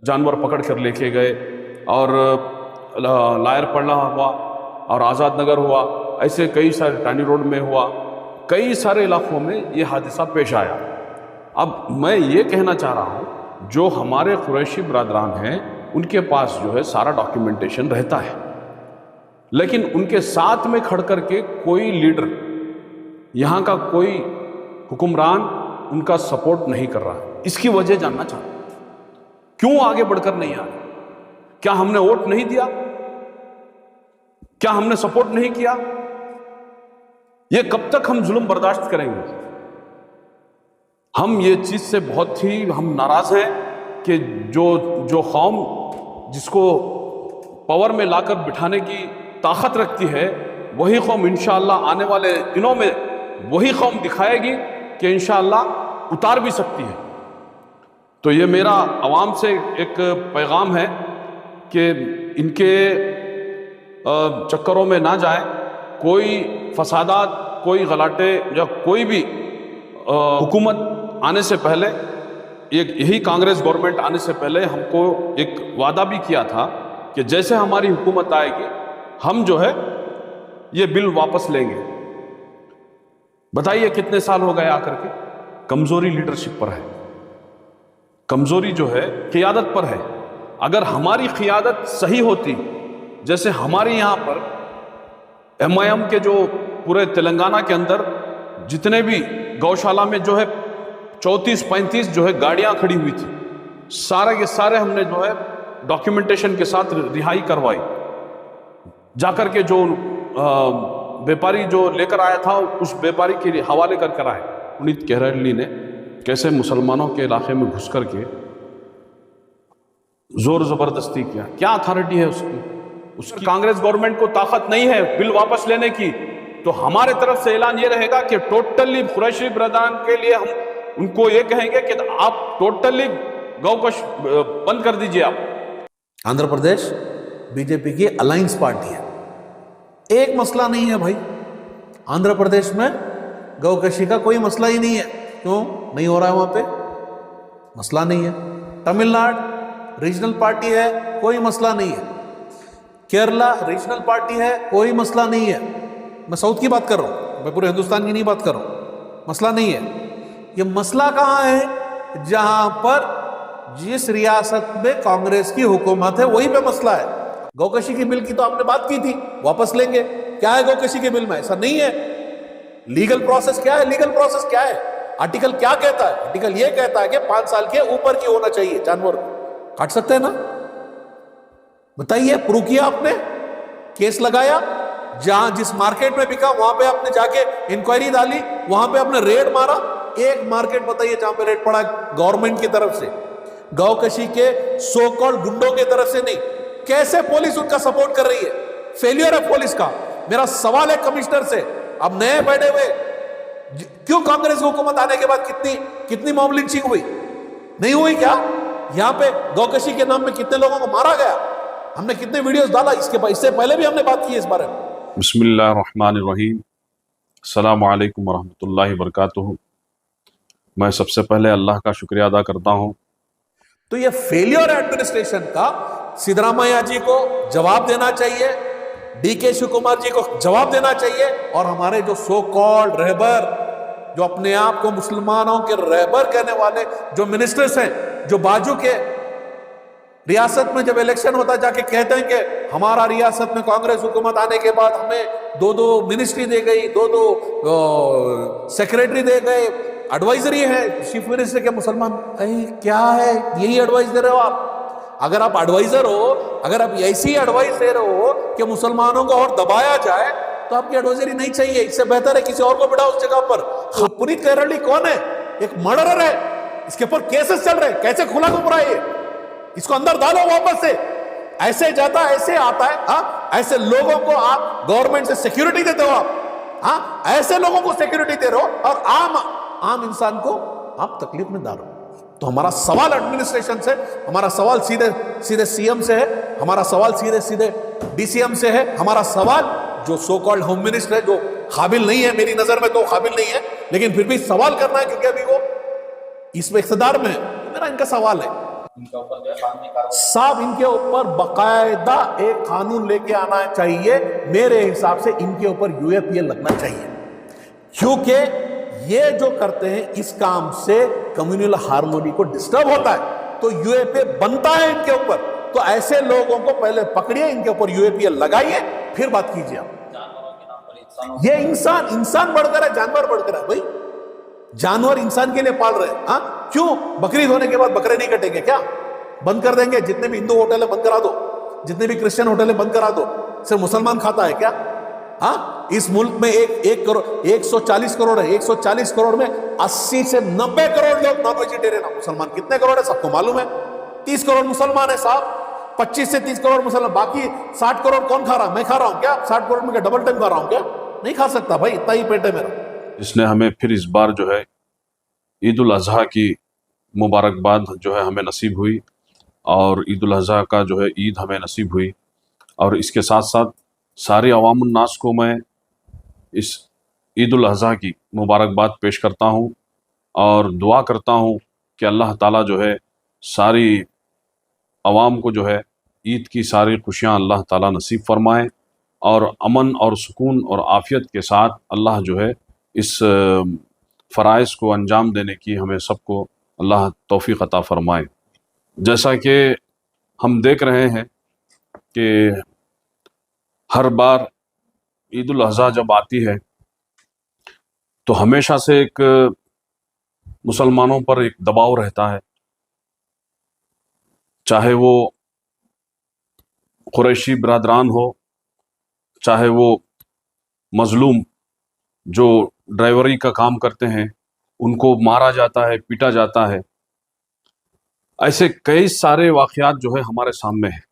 जानवर पकड़ कर लेके गए, और लायर पड़ना हुआ, और आज़ाद नगर हुआ, ऐसे कई सारे टानी रोड में हुआ, कई सारे इलाकों में ये हादसा पेश आया। अब मैं ये कहना चाह रहा हूँ, जो हमारे कुरैशी बरादरान हैं उनके पास जो है सारा डॉक्यूमेंटेशन रहता है, लेकिन उनके साथ में खड़ कर के कोई लीडर, यहाँ का कोई हुक्मरान उनका सपोर्ट नहीं कर रहा है। इसकी वजह जानना चाहता हूँ, क्यों आगे बढ़कर नहीं आ रहे? क्या हमने वोट नहीं दिया? क्या हमने सपोर्ट नहीं किया? ये कब तक हम जुल्म बर्दाश्त करेंगे? हम ये चीज से बहुत ही हम नाराज हैं कि जो कौम जिसको पावर में लाकर बिठाने की ताकत रखती है, वही कौम इंशाअल्लाह आने वाले दिनों में वही कौम दिखाएगी कि इंशाअल्लाह उतार भी सकती है। तो ये मेरा आवाम से एक पैगाम है कि इनके चक्करों में ना जाए। कोई फसादात, कोई गलाटे या कोई भी हुकूमत आने से पहले, यही कांग्रेस गवर्नमेंट आने से पहले हमको एक वादा भी किया था कि जैसे हमारी हुकूमत आएगी हम जो है ये बिल वापस लेंगे। बताइए कितने साल हो गए आकर के? कमजोरी लीडरशिप पर है, कमजोरी जो है क़ियादत पर है। अगर हमारी क़ियादत सही होती, जैसे हमारे यहाँ पर MIM के जो पूरे तेलंगाना के अंदर जितने भी गौशाला में जो है 34-35 जो है गाड़ियां खड़ी हुई थी, सारे के सारे हमने जो है डॉक्यूमेंटेशन के साथ रिहाई करवाई। जाकर के जो व्यापारी जो लेकर आया था उस व्यापारी के हवाले कर कर आए। पुनीत केहरली ने कैसे मुसलमानों के इलाके में घुस करके जोर जबरदस्ती किया, क्या अथॉरिटी है उसकी कांग्रेस गवर्नमेंट को ताकत नहीं है बिल वापस लेने की। तो हमारे तरफ से ऐलान ये रहेगा कि टोटली कुरैशी ब्रदरान के लिए हम उनको ये कहेंगे कि आप टोटली गौकश बंद कर दीजिए। आप आंध्र प्रदेश बीजेपी की अलायंस पार्टी है, एक मसला नहीं है भाई। आंध्र प्रदेश में गौकशी का कोई मसला ही नहीं है। क्यों नहीं हो रहा है? वहां पे मसला नहीं है। तमिलनाडु रीजनल पार्टी है, कोई मसला नहीं है। केरला रीजनल पार्टी है, कोई मसला नहीं है। मैं साउथ की बात कर रहा हूं, मैं पूरे हिंदुस्तान की नहीं बात कर रहा हूं। मसला नहीं है। ये मसला कहां है? जहां पर जिस रियासत में कांग्रेस की हुकूमत है वहीं पे मसला है। गौकशी की बिल की तो आपने बात की थी, वापस लेंगे। क्या है गौकशी के बिल में? ऐसा नहीं है। लीगल प्रोसेस क्या है? लीगल प्रोसेस क्या है? आर्टिकल क्या कहता है? आर्टिकल ये कहता है कि 5 साल के ऊपर की होना चाहिए जानवर। काट सकते हैं ना? बताइए, प्रूव किया आपने? केस लगाया? जहां जिस मार्केट में बिका वहां पे आपने जाके इंक्वायरी डाली, वहां पे आपने रेड मारा। एक मार्केट बताइए जहां पे रेड पड़ा गवर्नमेंट की तरफ से, गौकशी के सो कॉल्ड गुंडों की तरफ से नहीं। कैसे पुलिस उनका सपोर्ट कर रही है? फेलियर है पुलिस का। मेरा सवाल है कमिश्नर से, अब नए बैठे हुए, क्यों कांग्रेस हुकूमत आने के बाद कितनी मामूली चीख हुई? नहीं हुई क्या? यहां पे गौकशी के नाम में कितने लोगों को मारा गया? हमने कितने वीडियोस डाला इससे पहले भी हमने बात की है इस बारे में। बिस्मिल्लाहिर्रहमानिर्रहीम, अस्सलामु अलैकुम वरहमतुल्लाहि वबरकातुहू। मैं सबसे पहले अल्लाह का शुक्रिया अदा करता हूँ। तो ये फेलियर एडमिनिस्ट्रेशन का सिद्धरामैया जी को जवाब देना चाहिए, DK शिव कुमार जी को जवाब देना चाहिए, और हमारे जो सो कॉल्ड रहबर, जो अपने आप को मुसलमानों के रहबर कहने वाले जो मिनिस्टर्स हैं, जो बाजू के रियासत में जब इलेक्शन होता है जाके कहते हैं कि हमारा रियासत में कांग्रेस हुकूमत आने के बाद हमें 2-2 मिनिस्ट्री दे गई, 2-2 सेक्रेटरी दे गए, एडवाइजरी है चीफ मिनिस्टर के मुसलमान। क्या है? यही एडवाइस दे रहे हो आप? अगर आप एडवाइजर हो, अगर आप ऐसी एडवाइस दे रहे हो कि मुसलमानों को और दबाया जाए, तो आपकी एडवाइजरी नहीं चाहिए। इससे बेहतर है किसी और को बिठाओ उस जगह पर। पुनीत केहरली कौन है? एक मर्डरर है, इसके ऊपर केसेस चल रहे हैं। कैसे खुला घूम रहा है? इसको अंदर डालो वापस से। ऐसे जाता है, ऐसे आता है। हाँ, ऐसे लोगों को आप गवर्नमेंट से सिक्योरिटी देते हो आप। हाँ, ऐसे लोगों को सिक्योरिटी दे रहे हो और आम इंसान को आप तकलीफ में डालो। तो हमारा सवाल एडमिनिस्ट्रेशन से, हमारा सवाल सीधे सीधे CM से है, हमारा सवाल सीधे सीधे DCM से है, हमारा सवाल जो सो कॉल्ड होम मिनिस्टर है, जो काबिल नहीं है, मेरी नजर में तो काबिल नहीं है, लेकिन फिर भी सवाल करना है क्योंकि अभी वो इसमें इख्तिदार में है। मेरा इनका सवाल है, इनके ऊपर जो है कानूनी कार्रवाई साहब इनके ऊपर बकायदा एक कानून लेके आना चाहिए। मेरे हिसाब से इनके ऊपर यूएपीए लगना चाहिए, क्योंकि ये जो करते हैं इस काम से कम्युनल हार्मोनी को डिस्टर्ब होता है, तो यूएपीए बनता है इनके ऊपर। तो ऐसे लोगों को पहले पकड़िए, इनके ऊपर यूएपीए लगाइए, फिर बात कीजिए आप। जानवरों के नाम पर इंसानों ये इंसान बढ़कर है, जानवर बढ़कर है भाई। जानवर इंसान के लिए पाल रहे हैं। हाँ, क्यों? बकरीद होने के बाद बकरे नहीं कटेंगे क्या? बंद कर देंगे? जितने भी हिंदू होटल है बंद करा दो, जितने भी क्रिश्चियन होटल है बंद करा दो। सिर्फ मुसलमान खाता है क्या? हाँ, इस मुल्क में एक करोड़ 140 करोड़ है। 140 करोड़ में 80 से 90 करोड़ लोग नॉन वेजिटेरियन है। मुसलमान कितने करोड़ है सबको मालूम है? 30 करोड़ मुसलमान है साहब। 25 से 30 करोड़ मुसलमान, बाकी 60 करोड़ कौन खा रहा? मैं खा रहा हूं क्या? 60 करोड़ में क्या डबल टाइम खा रहा हूं क्या? नहीं खा सकता भाई, इतना ही पेट है मेरा। इसने हमें फिर इस बार जो है ईद उल अज़हा की मुबारकबाद जो है हमें नसीब हुई, और ईद उल अज़हा का जो है ईद हमें नसीब हुई। और इसके साथ साथ सारे अवामुन नास को मैं इस ईद उल अज़हा की मुबारकबाद पेश करता हूँ और दुआ करता हूँ कि अल्लाह ताला जो है सारी अवाम को जो है ईद की सारी खुशियाँ अल्लाह ताला नसीब फरमाए, और अमन और सुकून और आफ़ियत के साथ अल्लाह जो है इस फ़राइज़ को अंजाम देने की हमें सबको अल्लाह तौफ़ीक़ अता फ़रमाए। जैसा कि हम देख रहे हैं कि हर बार ईद उल अज़हा जब आती है तो हमेशा से एक मुसलमानों पर एक दबाव रहता है, चाहे वो कुरैशी बिरादरान हो, चाहे वो मज़लूम जो ड्राइवरी का काम करते हैं उनको मारा जाता है, पीटा जाता है। ऐसे कई सारे वाक़यात जो है हमारे सामने हैं।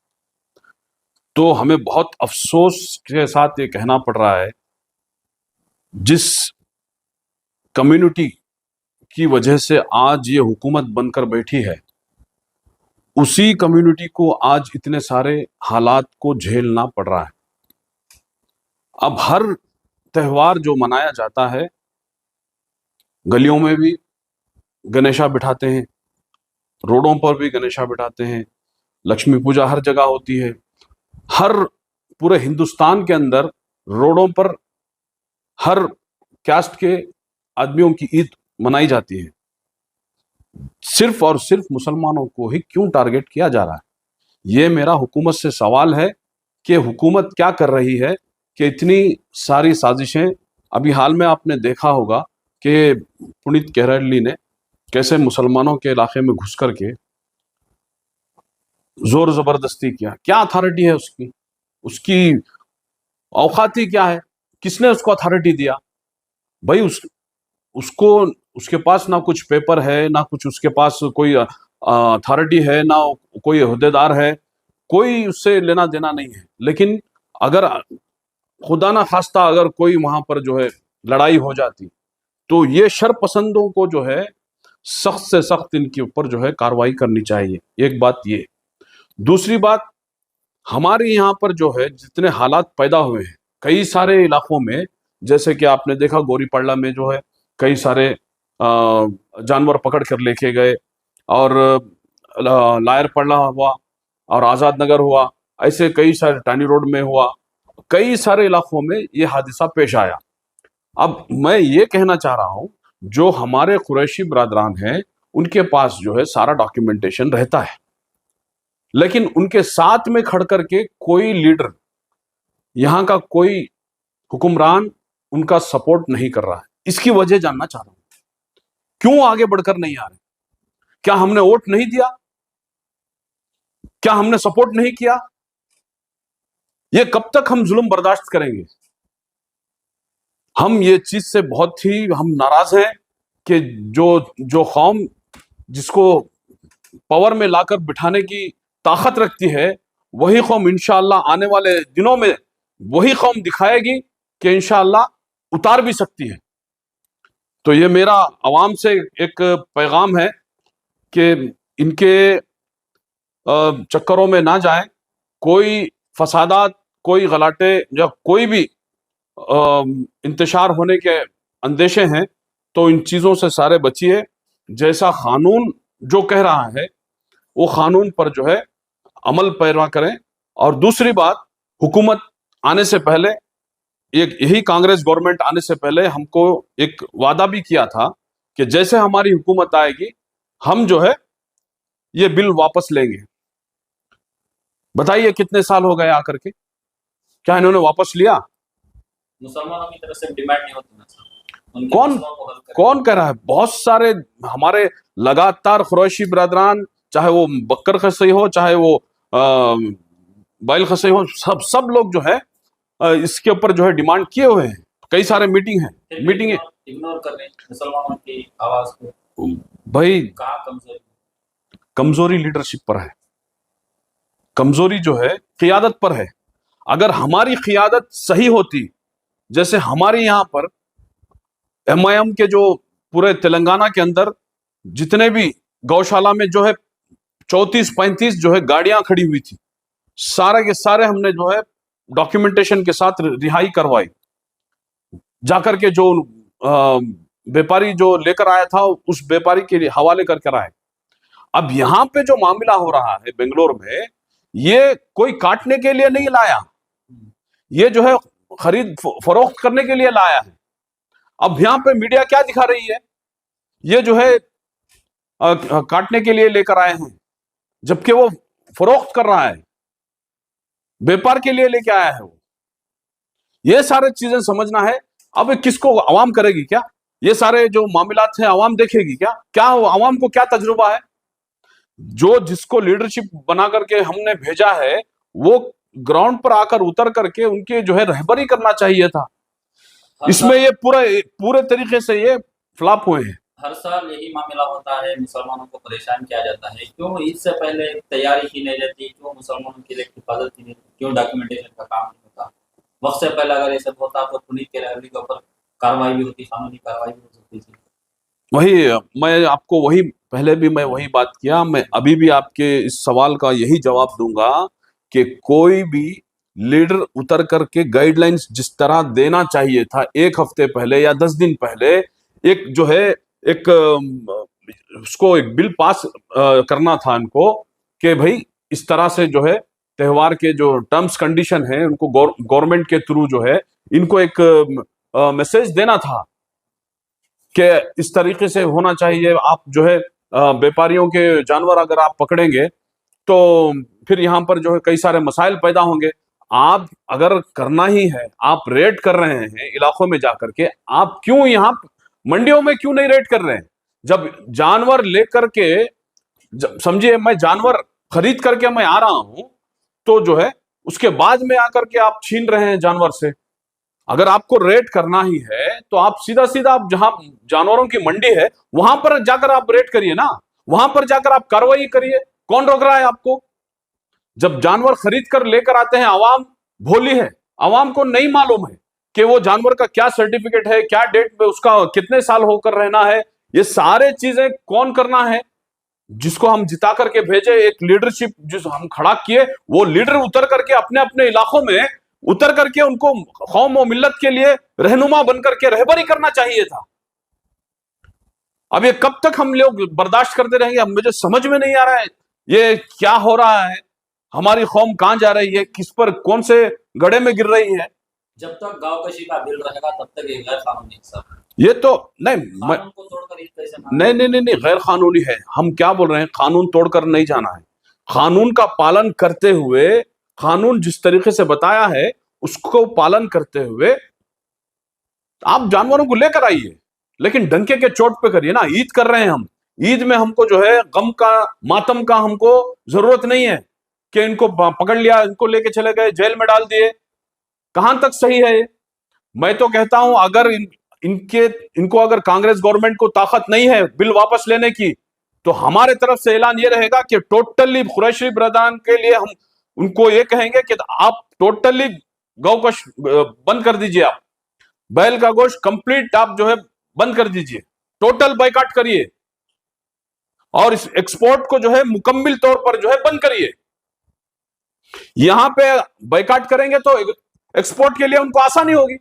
तो हमें बहुत अफसोस के साथ ये कहना पड़ रहा है, जिस कम्युनिटी की वजह से आज ये हुकूमत बनकर बैठी है, उसी कम्युनिटी को आज इतने सारे हालात को झेलना पड़ रहा है। अब हर त्यौहार जो मनाया जाता है, गलियों में भी गणेशा बिठाते हैं, रोडों पर भी गणेशा बिठाते हैं, लक्ष्मी पूजा हर जगह होती है। हर पूरे हिंदुस्तान के अंदर रोडों पर हर कास्ट के आदमियों की ईद मनाई जाती है। सिर्फ और सिर्फ मुसलमानों को ही क्यों टारगेट किया जा रहा है? ये मेरा हुकूमत से सवाल है कि हुकूमत क्या कर रही है कि इतनी सारी साजिशें। अभी हाल में आपने देखा होगा कि पुनीत केरली ने कैसे मुसलमानों के इलाके में घुस करके जोर जबरदस्ती किया। क्या अथॉरिटी है उसकी? उसकी औकाती क्या है? किसने उसको अथॉरिटी दिया भाई? उसको उसके पास ना कुछ पेपर है, ना कुछ उसके पास कोई अथॉरिटी है, ना कोई ओहदेदार है, कोई उससे लेना देना नहीं है। लेकिन अगर खुदा ना खास्ता अगर कोई वहां पर जो है लड़ाई हो जाती, तो ये शरपसंदों को जो है सख्त से सख्त इनके ऊपर जो है कार्रवाई करनी चाहिए। एक बात ये। दूसरी बात, हमारे यहाँ पर जो है जितने हालात पैदा हुए हैं कई सारे इलाकों में, जैसे कि आपने देखा गोरीपाड़ा में जो है कई सारे जानवर पकड़ कर लेके गए, और लायरपड़ा हुआ, और आज़ाद नगर हुआ, ऐसे कई सारे टानी रोड में हुआ, कई सारे इलाकों में ये हादसा पेश आया। अब मैं ये कहना चाह रहा हूँ, जो हमारे कुरैशी बरादरान हैं उनके पास जो है सारा डॉक्यूमेंटेशन रहता है, लेकिन उनके साथ में खड़ करके कोई लीडर, यहाँ का कोई हुक्मरान उनका सपोर्ट नहीं कर रहा है। इसकी वजह जानना चाह रहा हूं, क्यों आगे बढ़कर नहीं आ रहे? क्या हमने वोट नहीं दिया? क्या हमने सपोर्ट नहीं किया? ये कब तक हम जुल्म बर्दाश्त करेंगे? हम ये चीज से बहुत ही हम नाराज हैं कि जो जो कौम जिसको पावर में लाकर बिठाने की ताकत रखती है, वही कौम इंशाअल्लाह आने वाले दिनों में वही कौम दिखाएगी कि इंशाअल्लाह उतार भी सकती है। तो ये मेरा आवाम से एक पैगाम है कि इनके चक्करों में ना जाएं। कोई फसादात, कोई गलाटे या कोई भी इंतशार होने के अंदेशे हैं, तो इन चीज़ों से सारे बचिए। जैसा कानून जो कह रहा है वो कानून पर जो है अमल पैरा करें। और दूसरी बात, हुकूमत आने से पहले, एक यही कांग्रेस गवर्नमेंट आने से पहले हमको एक वादा भी किया था कि जैसे हमारी हुकूमत आएगी हम जो है ये बिल वापस लेंगे। बताइए कितने साल हो गए आकर के, क्या इन्होंने वापस लिया? मुसलमानों की तरफ से डिमांड नहीं होती ना सर, उनके कौन मसलों को हल करें। कौन कह रहा है? बहुत सारे हमारे लगातार कुरैशी बिरादरान, चाहे वो बकर खसई हो, चाहे वो बैल खसई हो, सब लोग जो है इसके ऊपर जो है डिमांड किए हुए हैं। कई सारे मीटिंग है, फिर भी मीटिंग है इग्नोर कर रहे हैं मुसलमानों की आवाज को। भाई। कहाँ कमजोरी? कमजोरी लीडरशिप पर है, कमजोरी जो है क़ियादत पर है। अगर हमारी क़ियादत सही होती, जैसे हमारे यहाँ पर एमआईएम के जो पूरे तेलंगाना के अंदर जितने भी गौशाला में जो है 34-35 जो है गाड़ियां खड़ी हुई थी, सारे के सारे हमने जो है डॉक्यूमेंटेशन के साथ रिहाई करवाई। जाकर के जो व्यापारी जो लेकर आया था उस व्यापारी के हवाले कर कर आए। अब यहां पे जो मामला हो रहा है बेंगलोर में, ये कोई काटने के लिए नहीं लाया, ये जो है खरीद फरोख्त करने के लिए लाया है। अब यहां पे मीडिया क्या दिखा रही है? ये जो है काटने के लिए लेकर आए हैं, जबकि वो फरोख्त कर रहा है, व्यापार के लिए लेके आया है वो। ये सारे चीजें समझना है। अब किसको आवाम करेगी क्या? ये सारे जो मामलात हैं आवाम देखेगी क्या? क्या आवाम को क्या तजुर्बा है? जो जिसको लीडरशिप बना करके हमने भेजा है वो ग्राउंड पर आकर उतर करके उनके जो है रहबरी करना चाहिए था। इसमें ये पूरे तरीके से ये फ्लॉप हुए हैं। हर साल यही मामला होता है, मुसलमानों को परेशान किया जाता है। क्यों इससे पहले तैयारी की नहीं जाती? क्यों मुसलमानों की हिफाजत की नहीं? क्यों डॉक्यूमेंटेशन का काम नहीं होता? वक्त से पहले अगर ये सब होता तो पुनीत के रहबरी के ऊपर कार्रवाई भी होती, कानूनी कार्रवाई भी हो सकती थी। वही मैं आपको वही पहले भी मैं वही बात किया, मैं अभी भी आपके इस सवाल का यही जवाब दूंगा कि कोई भी लीडर उतर करके गाइडलाइंस जिस तरह देना चाहिए था 1 हफ्ते पहले या 10 दिन पहले, एक जो है एक उसको एक बिल पास करना था इनको कि भाई इस तरह से जो है त्योहार के जो टर्म्स कंडीशन है उनको गवर्नमेंट के थ्रू जो है इनको एक मैसेज देना था कि इस तरीके से होना चाहिए। आप जो है व्यापारियों के जानवर अगर आप पकड़ेंगे तो फिर यहाँ पर जो है कई सारे मसाइल पैदा होंगे। आप अगर करना ही है, आप रेड कर रहे हैं इलाकों में जाकर के, आप क्यों यहाँ मंडियों में क्यों नहीं रेड कर रहे हैं? जब जानवर लेकर के, समझिए मैं जानवर खरीद करके मैं आ रहा हूं तो जो है उसके बाद में आकर के आप छीन रहे हैं जानवर से। अगर आपको रेड करना ही है तो आप सीधा सीधा आप जहां जानवरों की मंडी है वहां पर जाकर आप रेड करिए ना, वहां पर जाकर आप कार्रवाई करिए। कौन रोक रहा है आपको? जब जानवर खरीद कर लेकर आते हैं, आवाम भोली है, आवाम को नहीं मालूम है कि वो जानवर का क्या सर्टिफिकेट है, क्या डेट में उसका कितने साल होकर रहना है। ये सारे चीजें कौन करना है? जिसको हम जिता करके भेजे, एक लीडरशिप जिस हम खड़ा किए, वो लीडर उतर करके अपने अपने इलाकों में उतर करके उनको कौम और मिल्लत के लिए रहनुमा बनकर के रहबरी करना चाहिए था। अब ये कब तक हम लोग बर्दाश्त करते रहेंगे? अब मुझे समझ में नहीं आ रहा है ये क्या हो रहा है, हमारी कौम कहां जा रही है, किस पर कौन से गड्ढे में गिर रही है। जब तक गांव कशी का बिल रहेगा तब तक ये गैर कानूनी सर। ये तो नहीं कानून को तोड़कर इस तरह से नहीं, गैर कानूनी है। हम क्या बोल रहे हैं? कानून तोड़कर नहीं जाना है, कानून का पालन करते हुए, कानून जिस तरीके से बताया है उसको पालन करते हुए आप जानवरों को लेकर आइए, लेकिन डंके के चोट पे करिए ना। ईद कर रहे हैं हम, ईद में हमको जो है गम का, मातम का हमको जरूरत नहीं है कि इनको पकड़ लिया, इनको लेके चले गए, जेल में डाल दिए। कहां तक सही है ये? मैं तो कहता हूं अगर इनको अगर कांग्रेस गवर्नमेंट को ताकत नहीं है बिल वापस लेने की, तो हमारे तरफ से ऐलान ये रहेगा कि टोटली कुरैशी बिरादरान के लिए हम उनको ये कहेंगे कि आप टोटली गौ का बंद कर दीजिए, आप बैल का गोश्त कंप्लीट आप जो है बंद कर दीजिए, टोटल बाइकाट करिए और इस एक्सपोर्ट को जो है मुकम्मल तौर पर जो है बंद करिए। यहां पे बाइकाट करेंगे तो एक्सपोर्ट के लिए उनको आसानी होगी,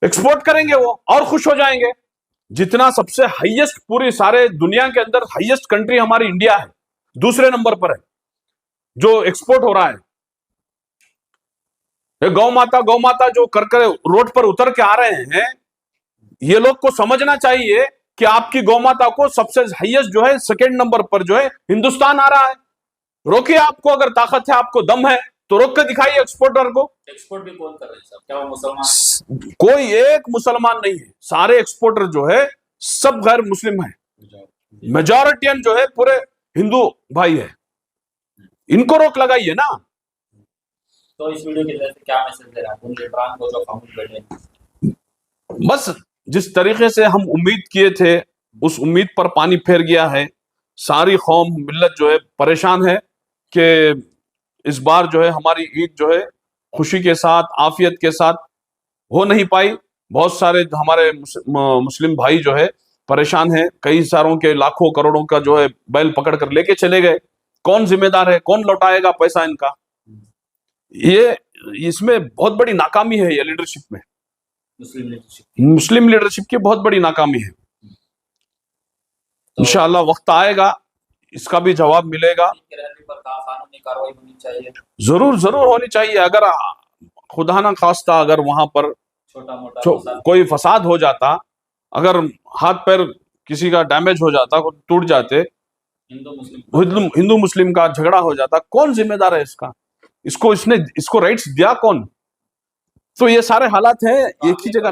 एक्सपोर्ट करेंगे वो और खुश हो जाएंगे। जितना सबसे हाईएस्ट पूरी सारे दुनिया के अंदर हाईएस्ट कंट्री हमारी इंडिया है, दूसरे नंबर पर है जो एक्सपोर्ट हो रहा है। ये गौ माता जो कर कर रोड पर उतर के आ रहे हैं, ये लोग को समझना चाहिए कि आपकी गौ माता को सबसे हाईएस्ट जो है सेकंड नंबर पर जो है हिंदुस्तान आ रहा है। रोकिए, आपको अगर ताकत है, आपको दम है तो रोक के दिखाइए एक्सपोर्टर को। एक्सपोर्ट भी कौन कर रहे हैं साहब? क्या वो मुसलमान? कोई एक मुसलमान नहीं है, सारे एक्सपोर्टर जो है सब गैर मुस्लिम है। मेजॉरिटियन जो है पूरे हिंदू भाई है। इनको रोक लगाइए ना। तो इस वीडियो के जरिए क्या मैसेज दे रहा है उन लीडरान को जो खामोश बैठे हैं? बस जिस तरीके से हम उम्मीद किए थे, उस उम्मीद पर पानी फेर गया है। सारी कौम मिल्लत जो है परेशान है कि इस बार जो है हमारी ईद जो है खुशी के साथ, आफियत के साथ हो नहीं पाई। बहुत सारे हमारे मुस्लिम भाई जो है परेशान हैं। कई सारों के लाखों करोड़ों का जो है बैल पकड़ कर लेके चले गए। कौन जिम्मेदार है? कौन लौटाएगा पैसा इनका? ये इसमें बहुत बड़ी नाकामी है, ये लीडरशिप में, मुस्लिम लीडरशिप की बहुत बड़ी नाकामी है। इंशाअल्लाह वक्त आएगा, इसका भी जवाब मिलेगा। पर कानूनी कार्रवाई होनी चाहिए, जरूर जरूर होनी चाहिए। अगर खुदा ना खास्ता अगर वहां पर छोटा मोटा कोई फसाद हो जाता, अगर हाथ पैर किसी का डैमेज हो जाता, टूट जाते, हिंदू मुस्लिम का झगड़ा हो जाता, कौन जिम्मेदार है इसका? इसको राइट्स दिया कौन? तो ये सारे हालात हैं एक ही जगह।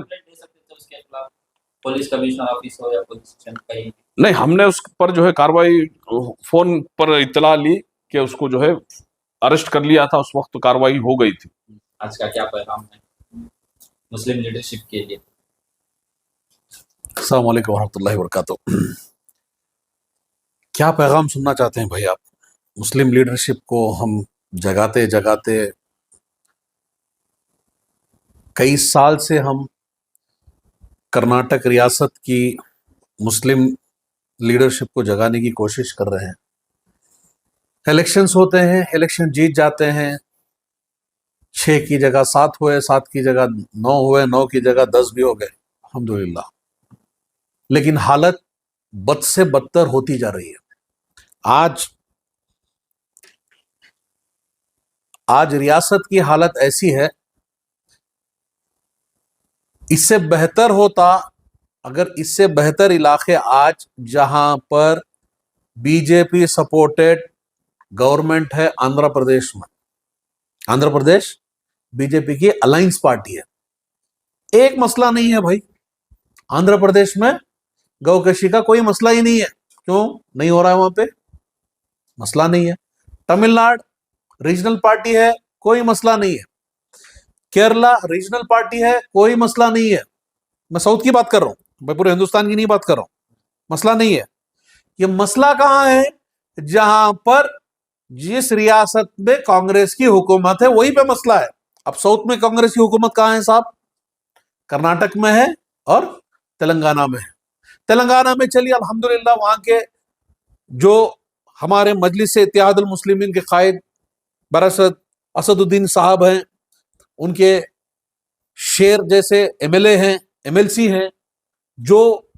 पुलिस कमिश्नर ऑफिस हो या पुलिस स्टेशन कहीं नहीं, हमने उस पर जो है कार्रवाई फोन पर इत्तला ली कि उसको जो है अरेस्ट कर लिया था। उस वक्त कार्रवाई हो गई थी। आज का क्या पैगाम है मुस्लिम लीडरशिप के लिए? अस्सलाम वालेकुम रहमतुल्लाहि व बरकातुहू। क्या पैगाम सुनना चाहते हैं भाई आप? मुस्लिम लीडरशिप को हम जगाते जगाते कई साल से हम कर्नाटक रियासत की मुस्लिम लीडरशिप को जगाने की कोशिश कर रहे हैं। इलेक्शंस होते हैं, इलेक्शन जीत जाते हैं। 6 की जगह 7 हुए, 7 की जगह 9 हुए, 9 की जगह 10 भी हो गए, अल्हम्दुलिल्लाह। लेकिन हालत बद से बदतर होती जा रही है। आज रियासत की हालत ऐसी है, इससे बेहतर होता अगर इससे बेहतर इलाके आज जहां पर बीजेपी सपोर्टेड गवर्नमेंट है, आंध्र प्रदेश में। आंध्र प्रदेश बीजेपी की अलायंस पार्टी है। एक मसला नहीं है भाई, आंध्र प्रदेश में गौकशी का कोई मसला ही नहीं है। क्यों नहीं हो रहा है? वहां पे मसला नहीं है। तमिलनाडु रीजनल पार्टी है, कोई मसला नहीं है। केरला रीजनल पार्टी है, कोई मसला नहीं है। मैं साउथ की बात कर रहा हूं, मैं पूरे हिंदुस्तान की नहीं बात कर रहा हूं। मसला नहीं है। ये मसला कहां है? जहां पर जिस रियासत में कांग्रेस की हुकूमत है वहीं पे मसला है। अब साउथ में कांग्रेस की हुकूमत कहां है साहब? कर्नाटक में है और तेलंगाना में है। तेलंगाना में चलिए अल्हम्दुलिल्लाह, वहां के जो हमारे मजलिस इत्तेहादुल मुस्लिमीन के कायद बरसत असदुद्दीन साहब हैं, उनके शेर जैसे एमएलए हैं, एमएलसी हैं, जो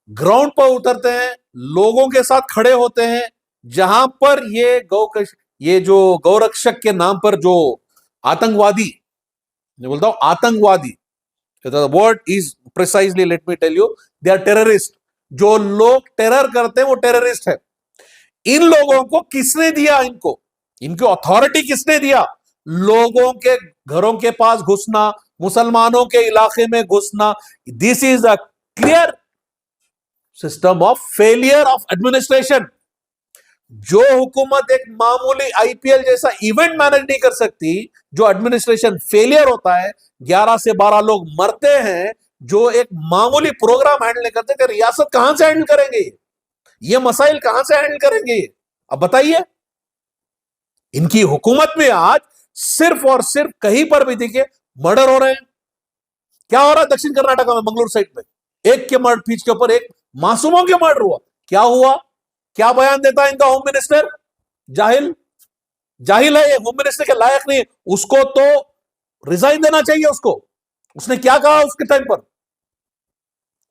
ग्राउंड पर उतरते हैं, लोगों के साथ खड़े होते हैं। जहां पर ये जो गौरक्षक के नाम पर जो आतंकवादी, मैं बोलता हूं आतंकवादी, word is precisely, let me tell you, they are terrorist. जो लोग टेरर करते हैं वो टेररिस्ट है। इन लोगों को किसने दिया? इनको अथॉरिटी किसने दिया? लोगों के घरों के पास घुसना, मुसलमानों के इलाके में घुसना। This is a clear system of failure of administration. जो हुकूमत एक मामूली आईपीएल जैसा इवेंट मैनेज नहीं कर सकती, जो एडमिनिस्ट्रेशन फेलियर होता है, 11 से 12 लोग मरते हैं, जो एक मामूली प्रोग्राम हैंडल नहीं करते, कि रियासत कहां से हैंडल करेंगे? ये मसाइल कहां से हैंडल करेंगे? अब बताइए। इनकी हुकूमत में आज सिर्फ और सिर्फ कहीं पर भी देखिए मर्डर हो रहे हैं। क्या हो रहा है दक्षिण कर्नाटक में, मंगलूर साइड में? एक के मर्डर पीछ के ऊपर एक मासूमों के मर्डर हुआ। क्या हुआ? क्या बयान देता है इनका होम मिनिस्टर? जाहिल है, ये होम मिनिस्टर के लायक नहीं है। उसको तो रिजाइन देना चाहिए। उसने क्या कहा उसके टाइम पर?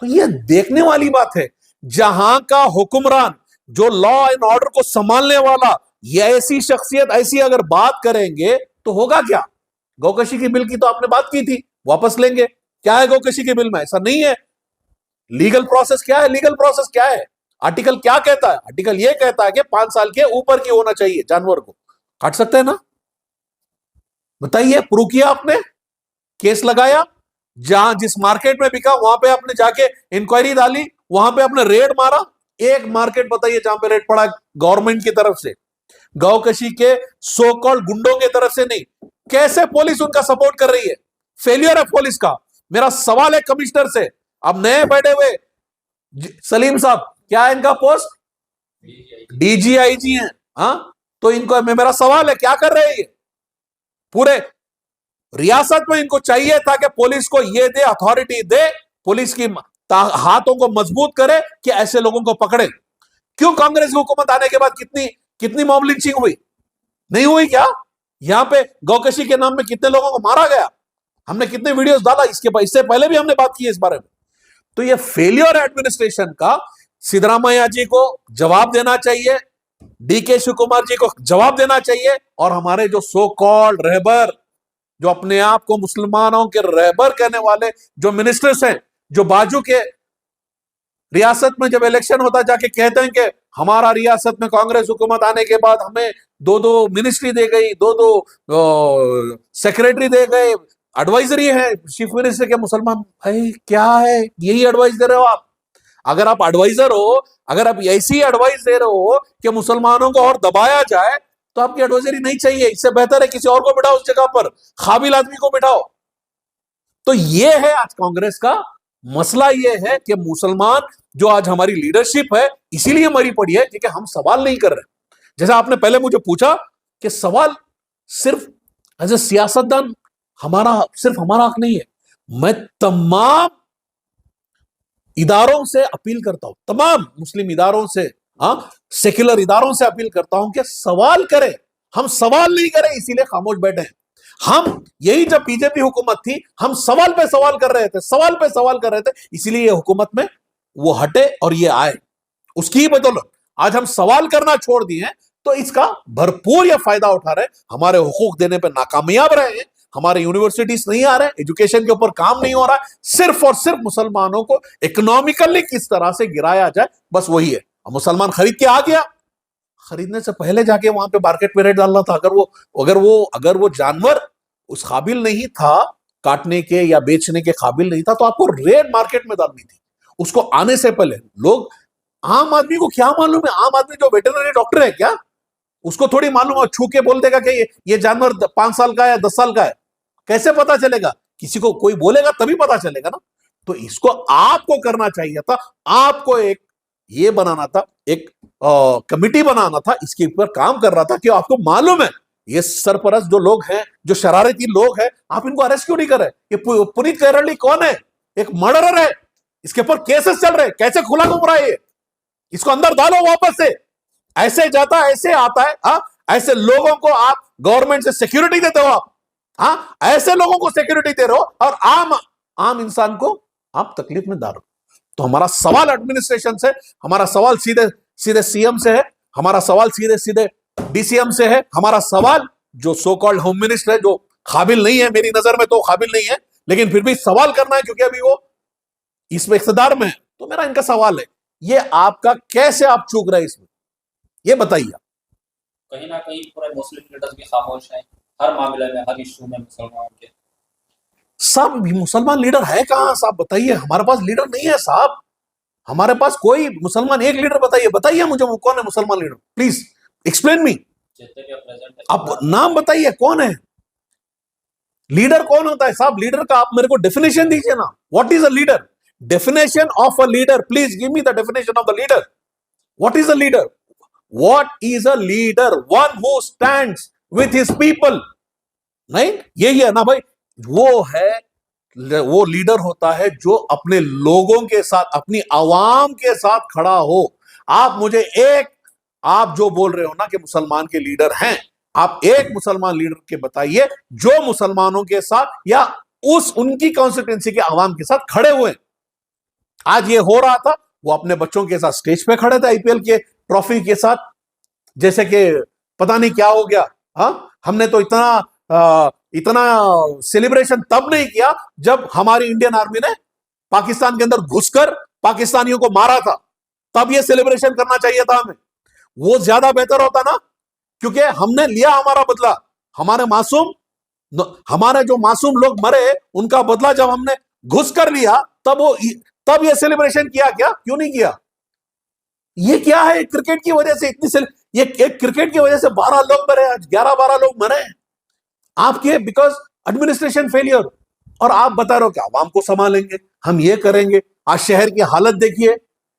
तो ये देखने वाली बात है, जहां का हुक्मरान जो लॉ एंड ऑर्डर को संभालने वाला, ये ऐसी शख्सियत ऐसी अगर बात करेंगे तो होगा क्या? गौकशी की बिल की तो आपने बात की थी, वापस लेंगे। क्या है गौकशी की बिल में? ऐसा नहीं है। लीगल प्रोसेस क्या है? लीगल प्रोसेस क्या है? आर्टिकल क्या कहता है? आर्टिकल ये कहता है कि 5 साल के ऊपर की होना चाहिए, जानवर को काट सकते हैं ना? बताइए, प्रूव किया आपने, केस लगाया, जहां जिस मार्केट में बिका वहां पे आपने जाके इंक्वायरी डाली, वहां पे आपने रेड मारा। एक मार्केट बताइए जहां पे रेड पड़ा गवर्नमेंट की तरफ से, गौकशी के सो कॉल्ड गुंडों की तरफ से नहीं। कैसे पुलिस उनका सपोर्ट कर रही है? फेलियर है पुलिस का। मेरा सवाल है कमिश्नर से, अब नए बैठे हुए सलीम साहब, क्या है इनका पोस्ट? डीजीआईजी है। हाँ, तो इनको मेरा सवाल है, क्या कर रहे हैं ये? पूरे रियासत में इनको चाहिए था कि पुलिस को ये दे, अथॉरिटी दे, पुलिस की हाथों को मजबूत करे कि ऐसे लोगों को पकड़े। क्यों कांग्रेस की हुकूमत आने के बाद कितनी कितनी मॉब लिंचिंग हुई? नहीं हुई क्या? यहां पे गौकशी के नाम में कितने लोगों को मारा गया? हमने कितने वीडियोस डाला इससे पहले भी हमने बात की है इस बारे में। तो ये फेलियर एडमिनिस्ट्रेशन का सिद्धरामैया जी को जवाब देना चाहिए, डीके शिव कुमार जी को जवाब देना चाहिए, और हमारे जो सो कॉल्ड रहबर, जो अपने आप को मुसलमानों के रहबर कहने वाले जो मिनिस्टर्स हैं, जो बाजू के रियासत में जब इलेक्शन होता जाके कहते हैं कि हमारा रियासत में कांग्रेस हुकूमत आने के बाद हमें 2-2 मिनिस्ट्री दे गई, 2-2 सेक्रेटरी दे गए, एडवाइजरी है चीफ मिनिस्टर के। मुसलमान भाई क्या है, यही एडवाइस दे रहे हो आप? अगर आप एडवाइजर हो, अगर आप ऐसी एडवाइस दे रहे हो कि मुसलमानों को और दबाया जाए, तो आपकी एडवाइजरी नहीं चाहिए। इससे बेहतर है किसी और को बिठाओ उस जगह पर, काबिल आदमी को बिठाओ। तो ये है आज कांग्रेस का मसला, ये है कि मुसलमान जो आज हमारी लीडरशिप है इसीलिए मरी पड़ी है क्योंकि हम सवाल नहीं कर रहे। जैसा आपने पहले मुझे पूछा कि सवाल सिर्फ एज ए सियासतदान सिर्फ हमारा हक नहीं है। मैं तमाम इदारों से अपील करता हूं, तमाम मुस्लिम इदारों से, सेक्युलर इदारों से अपील करता हूं कि सवाल करें। हम सवाल नहीं करें इसीलिए खामोश बैठे हैं। हम यही जब बीजेपी हुकूमत थी, हम सवाल पे सवाल कर रहे थे, सवाल पे सवाल कर रहे थे, इसीलिए ये हुकूमत में वो हटे और ये आए। उसकी ही बदौलत आज हम सवाल करना छोड़ दिए हैं, तो इसका भरपूर ये फायदा उठा रहे। हमारे हुकूक देने पे नाकामयाब रहे हैं, हमारे यूनिवर्सिटीज नहीं आ रहे, एजुकेशन के ऊपर काम नहीं हो रहा है। सिर्फ और सिर्फ मुसलमानों को इकोनॉमिकली किस तरह से गिराया जाए, बस वही है। मुसलमान खरीद के आ गया, खरीदने से पहले जाके वहां पे मार्केट में रेट डालना था। अगर वो जानवर उस काबिल नहीं था, काटने के या बेचने के काबिल नहीं था, तो आपको रेट मार्केट में डालनी थी। उसको आने से पहले लोग, आम आदमी को क्या मालूम है? आम आदमी जो वेटरनरी डॉक्टर है क्या, उसको थोड़ी मालूम है? छू के बोल देगा कि ये जानवर 5 साल का है, 10 साल का है, कैसे पता चलेगा? किसी को कोई बोलेगा तभी पता चलेगा ना। तो इसको आपको करना चाहिए था, आपको एक ये बनाना था, एक कमिटी बनाना था, इसके ऊपर काम कर रहा था कि आपको मालूम है ये सरपरस्त जो लोग हैं, जो शरारती लोग हैं, आप इनको अरेस्ट क्यों नहीं कर रहे? ये पुनीत कैरली कौन है? एक मर्डरर है, इसके ऊपर केसेस चल रहे, कैसे खुला घूम रहा है ये? इसको अंदर डालो वापस से। ऐसे जाता ऐसे आता है। ऐसे लोगों को आप गवर्नमेंट से सिक्योरिटी देते हो आप, ऐसे लोगों को सिक्योरिटी दे रहे हो और आम इंसान को आप तकलीफ में डाल रहे हो। तो हमारा सवाल एडमिनिस्ट्रेशन से, हमारा सवाल सीधे सीधे सीएम से है, हमारा सवाल सीधे सीधे डीसीएम से है, हमारा सवाल जो सो कॉल्ड होम मिनिस्टर है, जो काबिल नहीं है, मेरी नजर में तो काबिल नहीं है, लेकिन फिर भी सवाल करना है क्योंकि अभी वो इसमें इख्तिदार में है। तो मेरा इनका सवाल है, ये आपका कैसे आप चूक रहे इसमें, ये बताइए। कहीं ना कहीं पूरे मुस्लिम लीडर्स भी खामोश हैं हर मामले में, हर इशू में मुसलमानों के। साहब मुसलमान लीडर है कहां साहब? बताइए, हमारे पास लीडर नहीं है साहब, हमारे पास कोई मुसलमान एक लीडर बताइए मुझे, वो कौन है मुसलमान लीडर? Please explain me. आप नाम बताइए, कौन है लीडर? कौन होता है साहब लीडर का? आप मेरे को डेफिनेशन दीजिए ना, what is a leader? Definition of a leader, please give me the definition of the leader. What is a leader? What is a leader? One who stands with his people. नहीं, यही है ना भाई, वो leader होता है जो अपने लोगों के साथ, अपनी आवाम के साथ खड़ा हो। आप जो बोल रहे हो ना कि मुसलमान के लीडर हैं, आप एक मुसलमान लीडर के बताइए जो मुसलमानों के साथ या उनकी कॉन्स्टिट्यूंसी के आवाम के साथ खड़े हुए। आज ये हो रहा था, वो अपने बच्चों के साथ स्टेज पे खड़े थे आईपीएल के ट्रॉफी के साथ, जैसे कि पता नहीं क्या हो गया। हाँ, हमने तो इतना सेलिब्रेशन तब नहीं किया जब हमारी इंडियन आर्मी ने पाकिस्तान के अंदर घुसकर पाकिस्तानियों को मारा था, तब ये सेलिब्रेशन करना चाहिए था हमें। वो ज्यादा बेहतर होता ना, क्योंकि हमने लिया हमारा बदला। हमारे जो मासूम लोग मरे उनका बदला जब हमने घुस कर लिया, तब ये सेलिब्रेशन किया क्या? क्यों नहीं किया? ये क्या है? क्रिकेट की वजह से ये एक क्रिकेट की वजह से 12 लोग मरे, आज 11-12 लोग मरे आपके, बिकॉज एडमिनिस्ट्रेशन फेलियर। और आप बता रहे हो कि आवाम को संभालेंगे, हम ये करेंगे। आज शहर की हालत देखिए,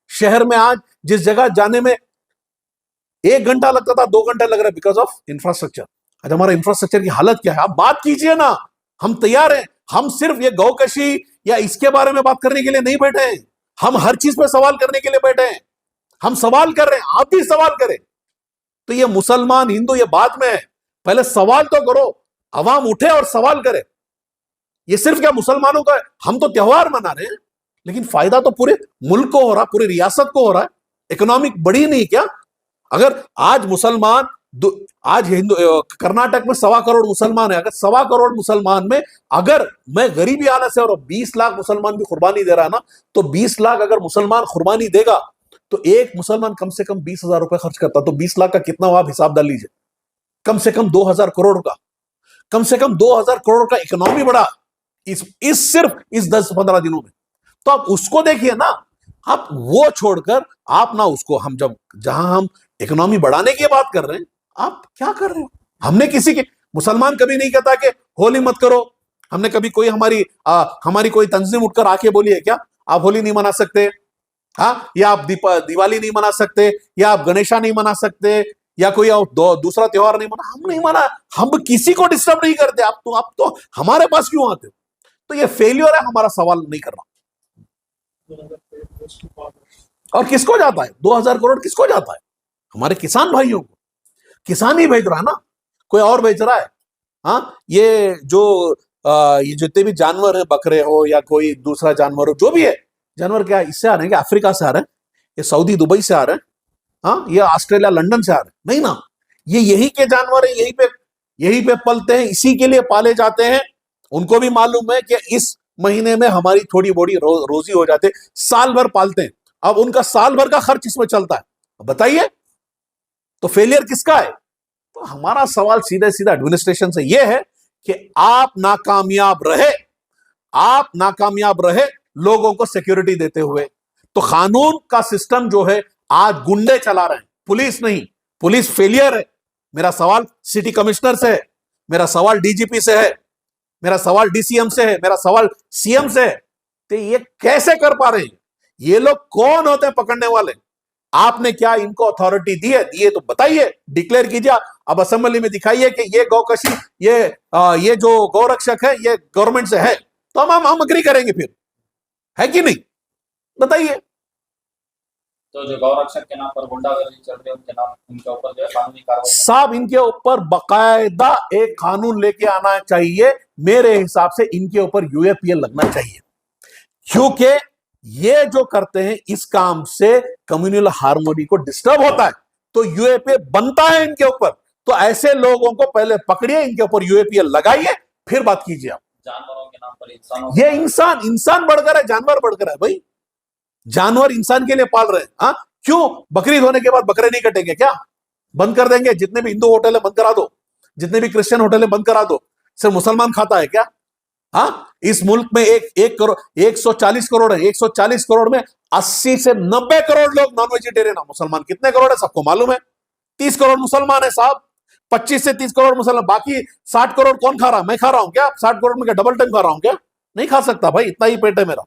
शहर में आज जिस जगह जाने में 1 घंटा लगता था 2 घंटे लग रहा है, बिकॉज ऑफ इंफ्रास्ट्रक्चर। आज हमारा इंफ्रास्ट्रक्चर की हालत क्या है? आप बात कीजिए ना, हम तैयार हैं। हम सिर्फ ये गौकशी या इसके बारे में बात करने के लिए नहीं बैठे हैं, हम हर चीज पे सवाल करने के लिए बैठे हैं। हम सवाल कर रहे हैं, आप भी सवाल करें। तो ये मुसलमान हिंदू ये बाद में है, पहले सवाल तो करो, अवाम उठे और सवाल करे। ये सिर्फ क्या मुसलमानों का है? हम तो त्योहार मना रहे हैं, लेकिन फायदा तो पूरे मुल्क को हो रहा, पूरी रियासत को हो रहा है। इकोनॉमिक बढ़ी नहीं क्या? अगर आज मुसलमान, आज हिंदू, कर्नाटक में 1.25 करोड़ मुसलमान है, अगर 1.25 करोड़ मुसलमान में अगर मैं गरीबी हालत से और 20 लाख मुसलमान भी कुर्बानी दे रहा है ना, तो 20 लाख अगर मुसलमान कुर्बानी देगा तो एक मुसलमान कम से कम 20,000 रुपए खर्च करता, तो 20 लाख का कितना हुआ आप हिसाब डाल लीजिए। कम से कम 2,000 करोड़ का, कम से कम 2,000 करोड़ का इकोनॉमी बढ़ा सिर्फ इस 10-15 दिनों में। तो आप उसको देखिए ना, आप वो छोड़कर आप ना उसको, हम जहां हम इकोनॉमी बढ़ाने की बात कर रहे हैं, आप क्या कर रहे हो? हमने किसी के, मुसलमान कभी नहीं कहता कि होली मत करो। हमने कभी कोई हमारी कोई तंजीम उठकर आके बोली है क्या आप होली नहीं मना सकते? हाँ, या आप दिवाली नहीं मना सकते, या आप गणेशा नहीं मना सकते, या कोई दूसरा त्योहार नहीं मना? हम नहीं मना, हम किसी को डिस्टर्ब नहीं करते। आप तो हमारे पास क्यों आते हो? तो ये फेलियर है, हमारा सवाल नहीं करना। और किसको जाता है 2,000 करोड़? किसको जाता है? हमारे किसान भाइयों को। किसान ही भेज रहा है ना, कोई और भेज रहा है? हाँ, ये जितने भी जानवर है, बकरे हो या कोई दूसरा जानवर हो, जो भी है जानवर, क्या इससे आ रहे हैं? क्या अफ्रीका से आ रहे हैं? ये सऊदी दुबई से आ रहे हैं? हाँ, ये ऑस्ट्रेलिया लंदन से आ रहे हैं? नहीं ना, ये यही के जानवर है, यही पे पलते हैं, इसी के लिए पाले जाते हैं। उनको भी मालूम है कि इस महीने में हमारी थोड़ी बड़ी रोजी हो जाते, साल भर पालते हैं। अब उनका साल भर का खर्च इसमें चलता है, बताइए तो फेलियर किसका है? तो हमारा सवाल सीधे सीधा एडमिनिस्ट्रेशन से यह है कि आप नाकामयाब रहे लोगों को सिक्योरिटी देते हुए। तो कानून का सिस्टम जो है आज गुंडे चला रहे हैं, पुलिस नहीं। पुलिस फेलियर है। मेरा सवाल सिटी कमिश्नर से है, मेरा सवाल डीजीपी से है, मेरा सवाल डीसीएम से है, मेरा सवाल सीएम से है। तो ये कैसे कर पा रहे हैं? ये लोग कौन होते हैं पकड़ने वाले? आपने क्या इनको अथॉरिटी दी है? दिए तो बताइए, डिक्लेयर कीजिए। अब असेंबली में दिखाइए कि ये गौकशी, ये जो गौरक्षक है ये गवर्नमेंट से है, तो हम अग्री करेंगे। फिर है कि नहीं? बताइए। तो जो गौरक्षक के नाम पर गुंडागर्दी चल रही है, उनके ऊपर जो है कानूनी कार्रवाई साहब, इनके ऊपर बकायदा एक कानून लेके आना चाहिए। मेरे हिसाब से इनके ऊपर यूएपीए लगना चाहिए, क्योंकि ये जो करते हैं इस काम से कम्युनल हार्मोनी को डिस्टर्ब होता है, तो यूएपीए बनता है इनके ऊपर। तो ऐसे लोगों को पहले पकड़िए, इनके ऊपर यूएपीए लगाइए, फिर बात कीजिए। आप जानवरों के नाम पर इंसानों, ये इंसान बढ़कर है, जानवर बढ़कर है भाई। जानवर इंसान के लिए पाल रहे हैं। हाँ, क्यों? बकरीद होने के बाद बकरे नहीं कटेंगे क्या? बंद कर देंगे। जितने भी हिंदू होटल है बंद करा दो, जितने भी क्रिश्चियन होटल है बंद करा दो। सिर्फ मुसलमान खाता है क्या? हाँ, इस मुल्क में 140 करोड़ है। 140 करोड़ में 80 से 90 करोड़ लोग नॉन वेजिटेरियन है। मुसलमान कितने करोड़ है सबको मालूम है? 30 करोड़ मुसलमान है साहब। 25 से 30 करोड़ मुसलमान, बाकी 60 करोड़ कौन खा रहा है? मैं खा रहा हूं क्या? 60 करोड़ में क्या डबल टाइम खा रहा हूं क्या? नहीं खा सकता भाई, इतना ही पेट है मेरा।